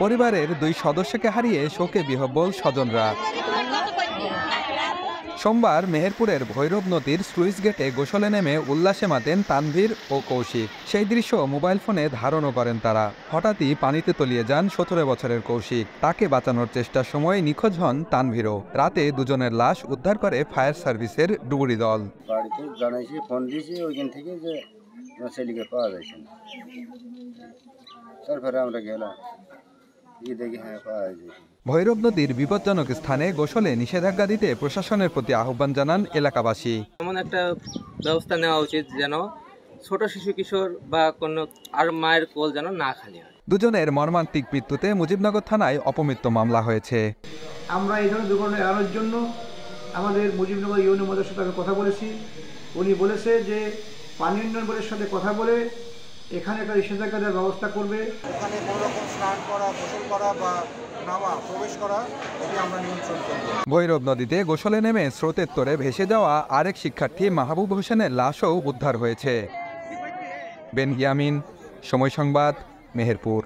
পরিবারের 2 সদস্যকে হারিয়ে শোকে বিহ্বল স্বজনরা। সোমবার মেহেরপুরের ভৈরব নদীর স্লুইস গেটে গোসলে নেমে উল্লাসে মাতেন তানভীর ও কৌশিক। সেই দৃশ্য মোবাইল ফোনে ধারণও করেন তারা। হঠাৎই পানিতে তলিয়ে যান 17 বছরের কৌশিক। তাকে বাঁচানোর চেষ্টার সময় নিখোঁজ হন তানভীরও। রাতে দুজনের লাশ উদ্ধার করে ফায়ার সার্ভিসের ডুবুরি দল। বাড়িতে জানাইছি, ফোন দিয়েছি ওইখান থেকে যে ছেলেকে পাওয়া যাচ্ছে না। তারপরে আমরা গেলাম, দেখি হ্যাঁ পাওয়া যাচ্ছে। ভৈরব নদীর বিপজ্জনক স্থানে গোসলে নিষেধাজ্ঞা দিতে প্রশাসনের প্রতি আহ্বান জানান এলাকাবাসী। এমন একটা ব্যবস্থা নেওয়া উচিত যেন ছোট শিশু কিশোর বা কোনো আর মায়ের কোল যেন না খালি হয়। দুজনের মর্মান্তিক মৃত্যুতে মুজিবনগর থানায় অপমৃত্যু মামলা হয়েছে। আমরা এই ধরনের দুর্ঘটনা এড়ানোর জন্য আমাদের মুজিবনগর ইউনিয়ন মহাদের সাথে আমি কথা বলেছি। উনি বলেছে যে পানি উন্নয়ন বোর্ডের সাথে কথা বলে এখানে একটা নিষেধাজ্ঞা দেওয়ার ব্যবস্থা করবে। এখানে কোনো রকম স্নান করা, গোসল করা বা নামা প্রবেশ করা এটি আমরা নিয়ন্ত্রণ করব। ভৈরব নদীতে গোসলে নেমে স্রোতের তোরে ভেসে যাওয়া আরেক শিক্ষার্থী মাহবুব হোসেনের লাশও উদ্ধার হয়েছে। বেন ইয়ামিন, সময় সংবাদ, মেহেরপুর।